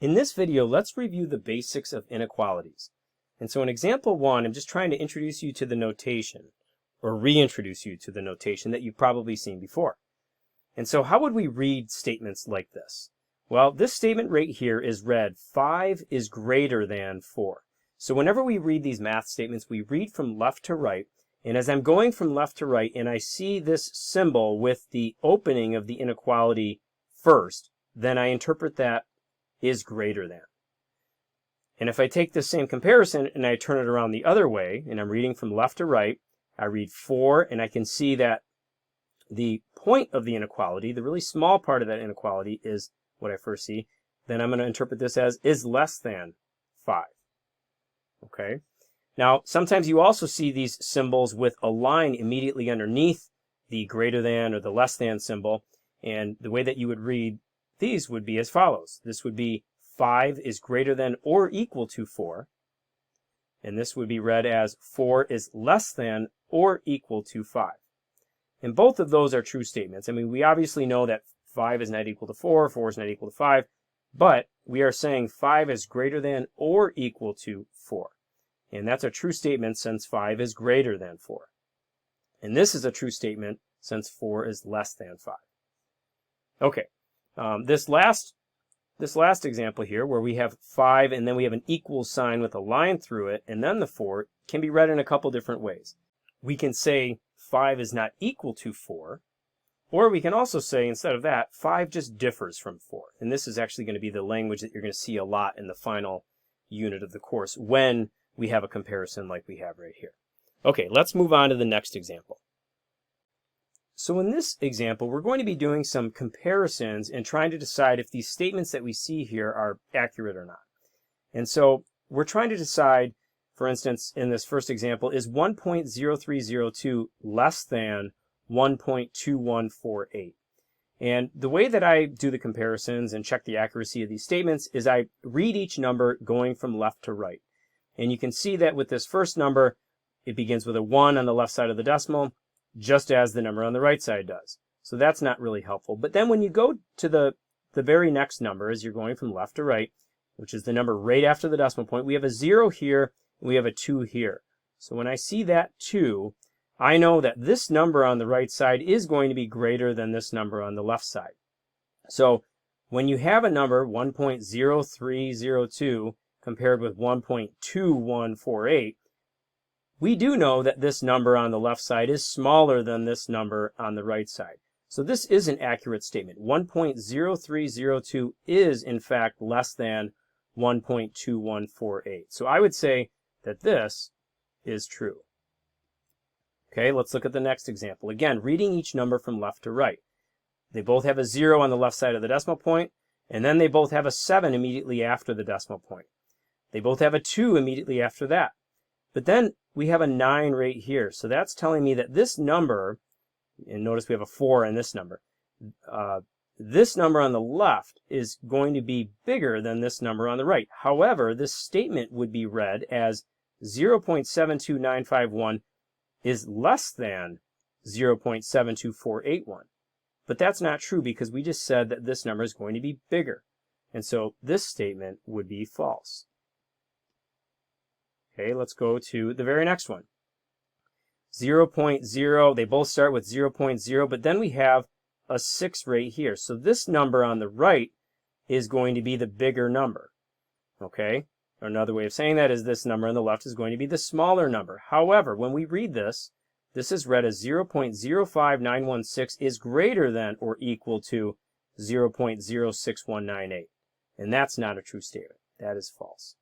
In this video, let's review the basics of inequalities. And so in example 1, I'm just trying to introduce you to the notation, or reintroduce you to the notation that you've probably seen before. And so how would we read statements like this? Well, this statement right here is read 5 is greater than 4. So whenever we read these math statements, we read from left to right. And as I'm going from left to right and I see this symbol with the opening of the inequality first, then I interpret that is greater than. And if I take this same comparison and I turn it around the other way, and I'm reading from left to right, I read 4 and I can see that the point of the inequality, the really small part of that inequality, is what I first see. Then I'm going to interpret this as is less than 5. Okay? Now, sometimes you also see these symbols with a line immediately underneath the greater than or the less than symbol. And the way that you would read these would be as follows. This would be 5 is greater than or equal to 4. And this would be read as 4 is less than or equal to 5. And both of those are true statements. I mean, we obviously know that 5 is not equal to 4, 4 is not equal to 5, but we are saying 5 is greater than or equal to 4. And that's a true statement since 5 is greater than 4. And this is a true statement since 4 is less than 5. Okay, this last example here where we have 5 and then we have an equal sign with a line through it and then the 4 can be read in a couple different ways. We can say 5 is not equal to 4, or we can also say instead of that 5 just differs from 4. And this is actually going to be the language that you're going to see a lot in the final unit of the course when we have a comparison like we have right here. Okay, let's move on to the next example. So in this example, we're going to be doing some comparisons and trying to decide if these statements that we see here are accurate or not. And so we're trying to decide, for instance, in this first example, is 1.0302 less than 1.2148? And the way that I do the comparisons and check the accuracy of these statements is I read each number going from left to right. And you can see that with this first number, it begins with a 1 on the left side of the decimal, just as the number on the right side does. So that's not really helpful. But then when you go to the very next number, as you're going from left to right, which is the number right after the decimal point, we have a 0 here, and we have a 2 here. So when I see that 2, I know that this number on the right side is going to be greater than this number on the left side. So when you have a number, 1.0302, compared with 1.2148, we do know that this number on the left side is smaller than this number on the right side. So this is an accurate statement. 1.0302 is, in fact, less than 1.2148. So I would say that this is true. Okay, let's look at the next example. Again, reading each number from left to right. They both have a 0 on the left side of the decimal point, and then they both have a 7 immediately after the decimal point. They both have a 2 immediately after that. But then we have a 9 right here. So that's telling me that this number, and notice we have a 4 in this number, this number on the left is going to be bigger than this number on the right. However, this statement would be read as 0.72951 is less than 0.72481. But that's not true because we just said that this number is going to be bigger. And so this statement would be false. Okay, let's go to the very next one. 0.0, they both start with 0.0, but then we have a 6 right here. So this number on the right is going to be the bigger number. Okay, another way of saying that is this number on the left is going to be the smaller number. However, when we read this, this is read as 0.05916 is greater than or equal to 0.06198. And that's not a true statement. That is false.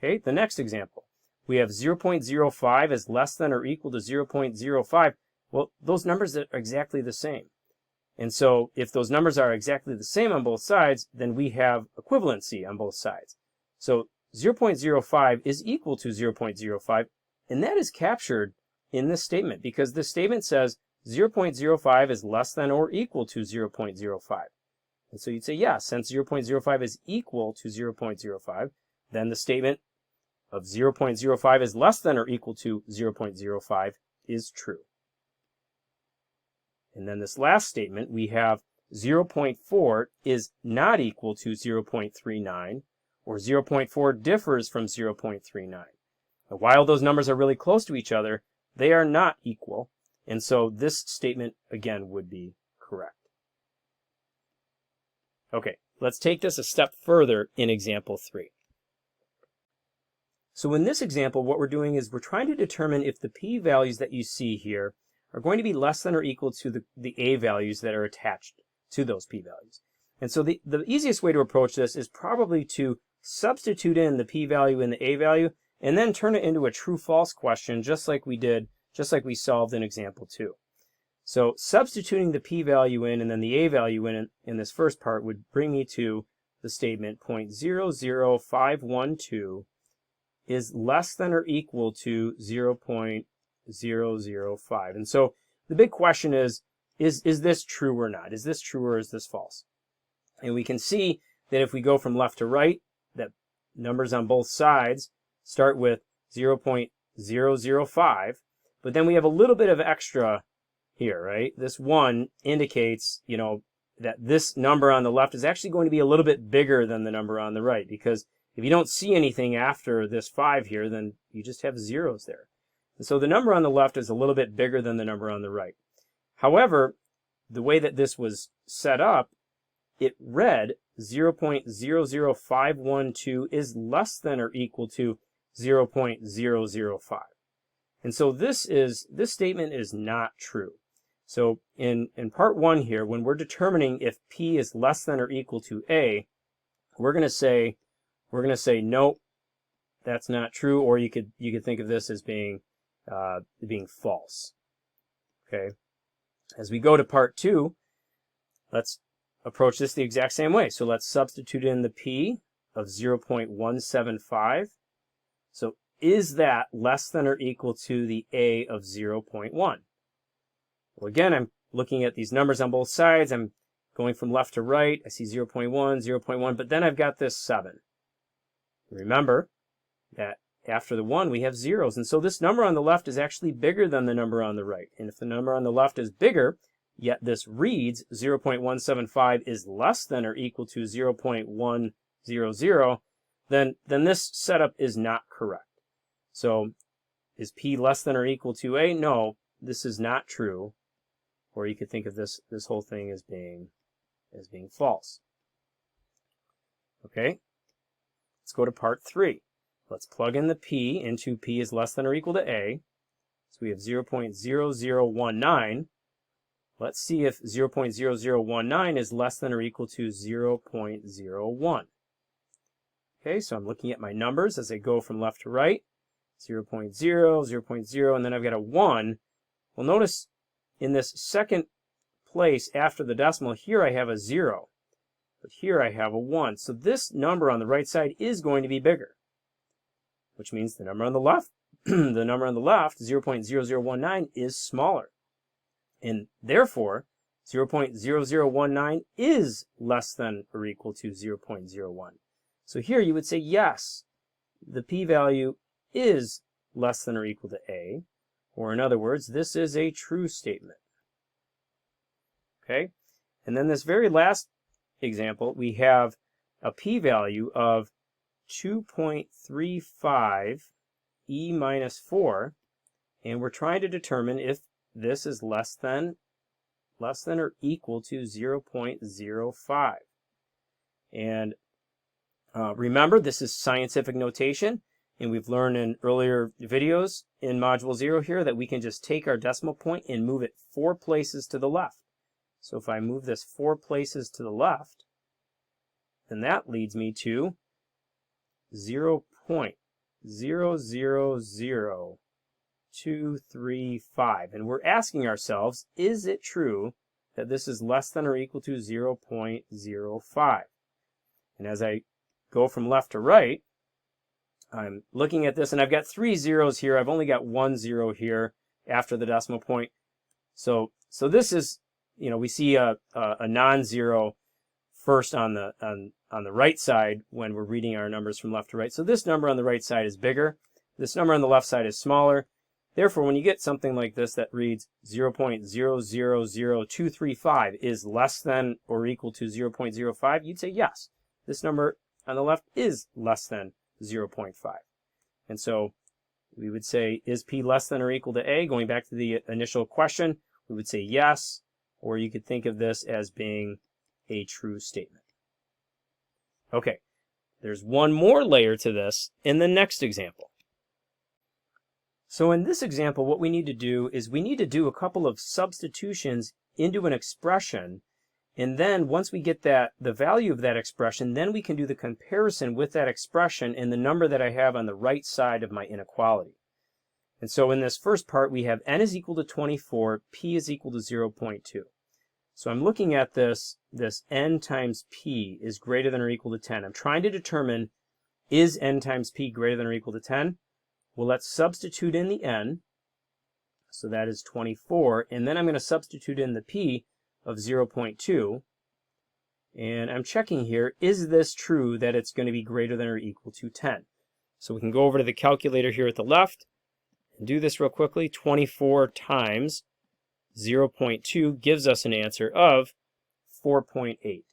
Okay, the next example. We have 0.05 is less than or equal to 0.05. Well, those numbers are exactly the same. And so if those numbers are exactly the same on both sides, then we have equivalency on both sides. So 0.05 is equal to 0.05, and that is captured in this statement because this statement says 0.05 is less than or equal to 0.05. And so you'd say, yeah, since 0.05 is equal to 0.05, then the statement of 0.05 is less than or equal to 0.05 is true. And then this last statement, we have 0.4 is not equal to 0.39, or 0.4 differs from 0.39. Now, while those numbers are really close to each other, they are not equal, and so this statement, again, would be correct. Okay, let's take this a step further in example 3. So in this example, what we're doing is we're trying to determine if the p-values that you see here are going to be less than or equal to the a-values that are attached to those p-values. And so the easiest way to approach this is probably to substitute in the p-value and the a-value, and then turn it into a true-false question, just like we solved in example 2. So substituting the p-value in and then the a-value in this first part would bring me to the statement 0.00512 is less than or equal to 0.005. And so the big question is this true or not? Is this true or is this false? And we can see that if we go from left to right, that numbers on both sides start with 0.005, but then we have a little bit of extra here, right? This 1 indicates, that this number on the left is actually going to be a little bit bigger than the number on the right, because if you don't see anything after this 5 here, then you just have zeros there. And so the number on the left is a little bit bigger than the number on the right. However, the way that this was set up, it read 0.00512 is less than or equal to 0.005. And so this statement is not true. So in part 1 here, when we're determining if p is less than or equal to a, we're going to say nope, that's not true, or you could think of this as being false. Okay. As we go to part 2, let's approach this the exact same way. So let's substitute in the p of 0.175. So is that less than or equal to the a of 0.1? Well, again, I'm looking at these numbers on both sides. I'm going from left to right. I see 0.1, 0.1, but then I've got this 7. Remember that after the 1, we have zeros. And so this number on the left is actually bigger than the number on the right. And if the number on the left is bigger, yet this reads 0.175 is less than or equal to 0.100, then this setup is not correct. So is p less than or equal to a? No, this is not true. Or you could think of this whole thing as being false. Okay, let's go to part 3. Let's plug in the p into p is less than or equal to a. So we have 0.0019. Let's see if 0.0019 is less than or equal to 0.01. Okay, so I'm looking at my numbers as I go from left to right. 0.0, 0.0, and then I've got a 1. Well, notice in this second place after the decimal, here I have a 0. But here I have a 1. So this number on the right side is going to be bigger, which means the number on the left, 0.0019, is smaller. And therefore, 0.0019 is less than or equal to 0.01. So here you would say, yes, the p-value is less than or equal to a, or in other words, this is a true statement. Okay? And then this very last example, we have a p-value of 2.35 e minus 4, and we're trying to determine if this is less than or equal to 0.05. And remember, this is scientific notation, and we've learned in earlier videos in Module 0 here that we can just take our decimal point and move it 4 places to the left. So if I move this 4 places to the left, then that leads me to 0.000235. And we're asking ourselves, is it true that this is less than or equal to 0.05? And as I go from left to right, I'm looking at this, and I've got 3 zeros here. I've only got 1 0 here after the decimal point. So this is, we see a non-zero first on the right side when we're reading our numbers from left to right. So this number on the right side is bigger. This number on the left side is smaller. Therefore, when you get something like this that reads 0.000235 is less than or equal to 0.05, you'd say yes, this number on the left is less than 0.5. And so we would say, is P less than or equal to A? Going back to the initial question, we would say yes, or you could think of this as being a true statement. Okay, there's one more layer to this in the next example. So in this example, what we need to do is we need to do a couple of substitutions into an expression, and then once we get the value of that expression, then we can do the comparison with that expression and the number that I have on the right side of my inequality. And so in this first part, we have n is equal to 24, p is equal to 0.2. So I'm looking at this n times p is greater than or equal to 10. I'm trying to determine, is n times p greater than or equal to 10? Well, let's substitute in the n. So that is 24. And then I'm going to substitute in the p of 0.2. And I'm checking here, is this true that it's going to be greater than or equal to 10? So we can go over to the calculator here at the left and do this real quickly. 24 times 0.2 gives us an answer of 4.8.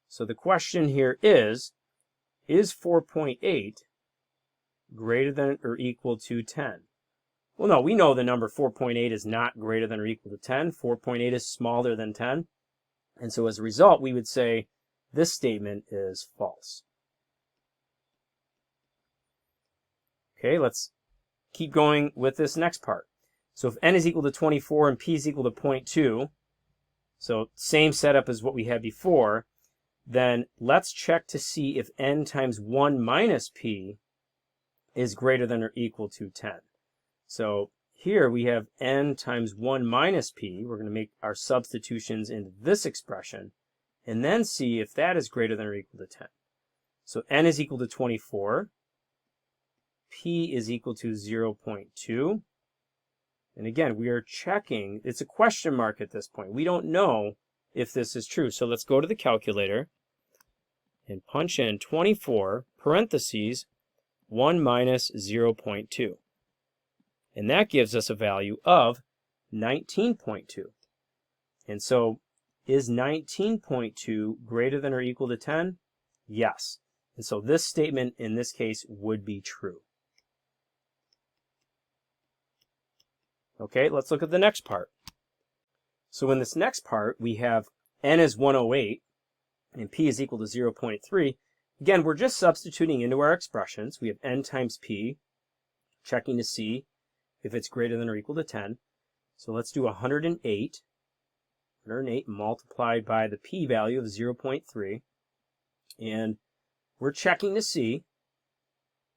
So the question here is 4.8 greater than or equal to 10? Well, no, we know the number 4.8 is not greater than or equal to 10. 4.8 is smaller than 10. And so as a result, we would say this statement is false. Okay, let's keep going with this next part. So if n is equal to 24 and p is equal to 0.2, so same setup as what we had before, then let's check to see if n times 1 minus p is greater than or equal to 10. So here we have n times 1 minus p. We're going to make our substitutions into this expression and then see if that is greater than or equal to 10. So n is equal to 24. P is equal to 0.2. And again, we are checking. It's a question mark at this point. We don't know if this is true. So let's go to the calculator and punch in 24 parentheses 1 minus 0.2. And that gives us a value of 19.2. And so is 19.2 greater than or equal to 10? Yes. And so this statement in this case would be true. Okay, let's look at the next part. So in this next part, we have n is 108 and p is equal to 0.3. Again, we're just substituting into our expressions. We have n times p, checking to see if it's greater than or equal to 10. So let's do 108. 108 multiplied by the p value of 0.3. And we're checking to see,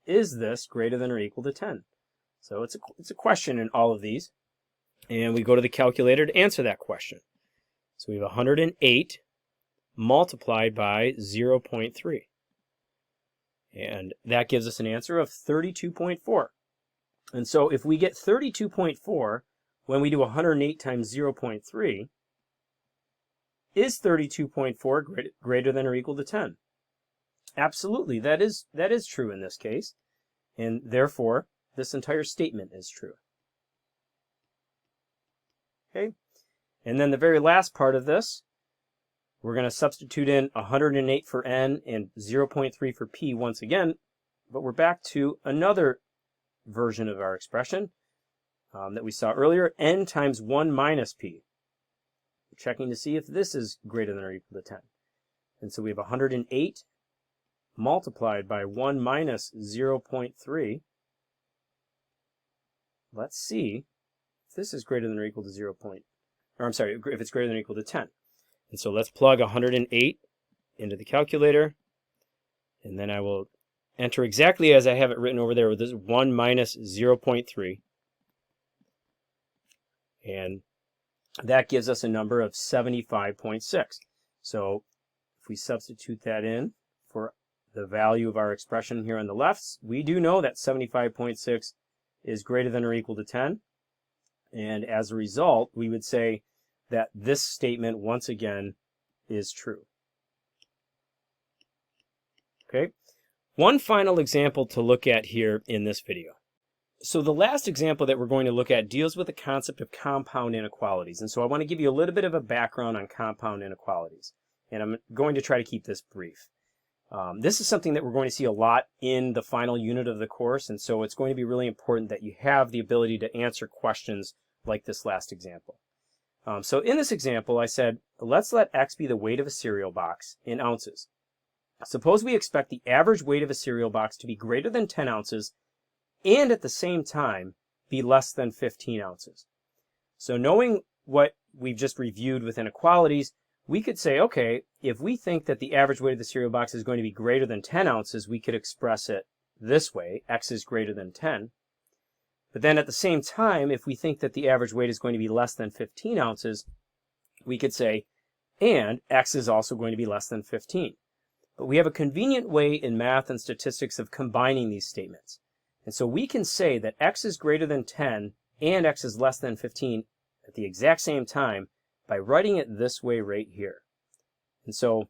is this greater than or equal to 10? So it's a question in all of these. And we go to the calculator to answer that question. So we have 108 multiplied by 0.3. And that gives us an answer of 32.4. And so if we get 32.4 when we do 108 times 0.3, is 32.4 greater than or equal to 10? Absolutely, that is true in this case. And therefore, this entire statement is true. Okay, and then the very last part of this, we're going to substitute in 108 for n and 0.3 for p once again, but we're back to another version of our expression that we saw earlier, n times 1 minus p. We're checking to see if this is greater than or equal to 10. And so we have 108 multiplied by 1 minus 0.3. Let's see if this is greater than or equal to if it's greater than or equal to 10. And so let's plug 108 into the calculator, and then I will enter exactly as I have it written over there with this 1 minus 0.3. And that gives us a number of 75.6. So if we substitute that in for the value of our expression here on the left, we do know that 75.6 is greater than or equal to 10. And as a result, we would say that this statement, once again, is true. Okay, one final example to look at here in this video. So the last example that we're going to look at deals with the concept of compound inequalities. And so I want to give you a little bit of a background on compound inequalities. And I'm going to try to keep this brief. This is something that we're going to see a lot in the final unit of the course. And so it's going to be really important that you have the ability to answer questions like this last example. So in this example, I said, let's let X be the weight of a cereal box in ounces. Suppose we expect the average weight of a cereal box to be greater than 10 ounces and at the same time be less than 15 ounces. So knowing what we've just reviewed with inequalities, we could say, okay, if we think that the average weight of the cereal box is going to be greater than 10 ounces, we could express it this way, X is greater than 10. But then at the same time, if we think that the average weight is going to be less than 15 ounces, we could say, and X is also going to be less than 15. But we have a convenient way in math and statistics of combining these statements. And so we can say that X is greater than 10 and X is less than 15 at the exact same time by writing it this way right here. And so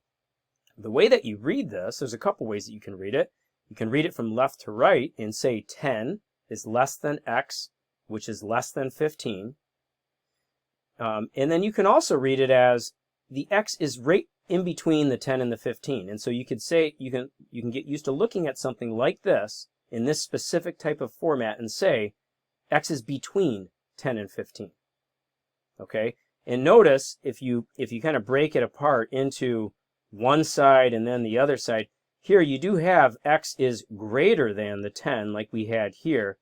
the way that you read this, there's a couple ways that you can read it. You can read it from left to right and say 10 is less than X, which is less than 15. And then you can also read it as the X is right in between the 10 and the 15. And so you could say, you can get used to looking at something like this in this specific type of format and say X is between 10 and 15. Okay? And notice if you kind of break it apart into one side and then the other side, here you do have X is greater than the 10 like we had here.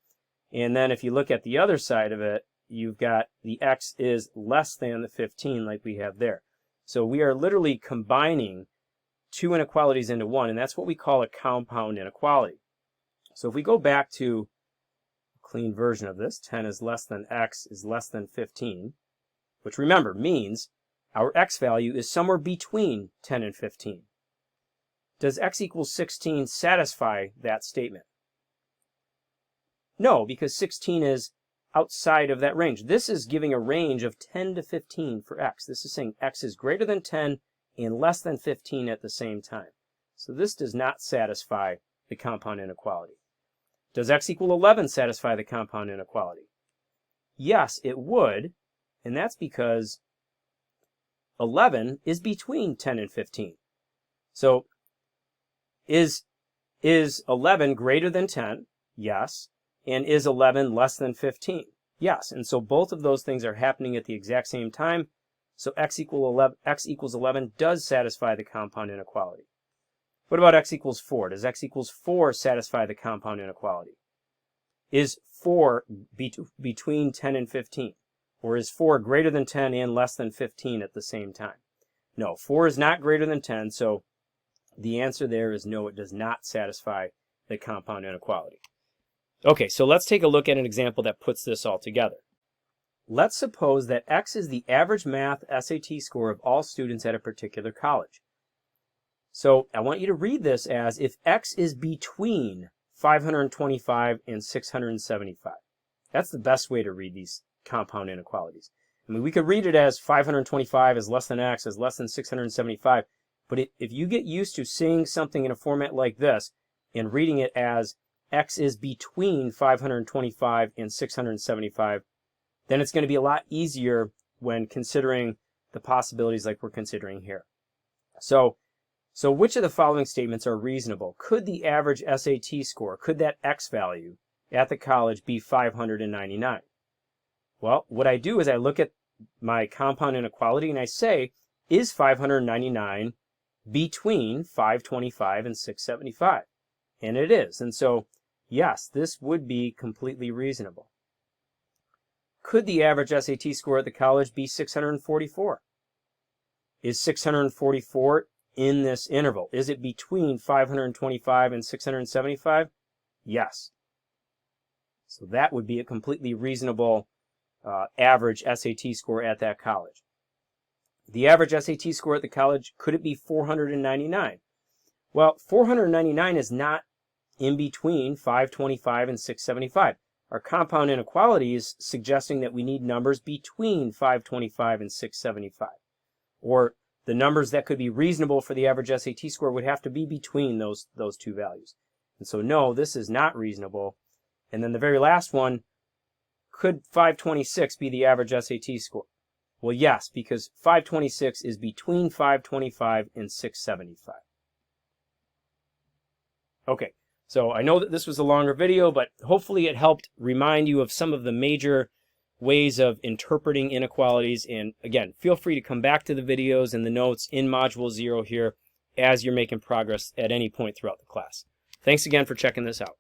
And then if you look at the other side of it, you've got the X is less than the 15 like we have there. So we are literally combining two inequalities into one, and that's what we call a compound inequality. So if we go back to a clean version of this, 10 is less than X is less than 15, which remember means our X value is somewhere between 10 and 15. Does X equals 16 satisfy that statement? No, because 16 is outside of that range. This is giving a range of 10 to 15 for X. This is saying X is greater than 10 and less than 15 at the same time. So this does not satisfy the compound inequality. Does X equal 11 satisfy the compound inequality? Yes, it would, and that's because 11 is between 10 and 15. So is 11 greater than 10? Yes. And is 11 less than 15? Yes. And so both of those things are happening at the exact same time. So X equals 11 does satisfy the compound inequality. What about X equals 4? Does X equals 4 satisfy the compound inequality? Is 4 between 10 and 15? Or is 4 greater than 10 and less than 15 at the same time? No, 4 is not greater than 10, so the answer there is no, it does not satisfy the compound inequality. Okay, so let's take a look at an example that puts this all together. Let's suppose that X is the average math SAT score of all students at a particular college. So I want you to read this as if X is between 525 and 675. That's the best way to read these compound inequalities. I mean, we could read it as 525 is less than X is less than 675, but if you get used to seeing something in a format like this and reading it as X is between 525 and 675, then it's going to be a lot easier when considering the possibilities like we're considering here. So which of the following statements are reasonable? Could the average SAT score, could that X value at the college be 599? Well, what I do is I look at my compound inequality and I say, is 599 between 525 and 675? And it is. And so, yes, this would be completely reasonable. Could the average SAT score at the college be 644? Is 644 in this interval? Is it between 525 and 675? Yes. So that would be a completely reasonable average SAT score at that college. The average SAT score at the college, could it be 499? Well, 499 is not in between 525 and 675. Our compound inequality is suggesting that we need numbers between 525 and 675. Or the numbers that could be reasonable for the average SAT score would have to be between those two values. And so no, this is not reasonable. And then the very last one, could 526 be the average SAT score? Well, yes, because 526 is between 525 and 675. Okay, so I know that this was a longer video, but hopefully it helped remind you of some of the major ways of interpreting inequalities. And again, feel free to come back to the videos and the notes in Module 0 here as you're making progress at any point throughout the class. Thanks again for checking this out.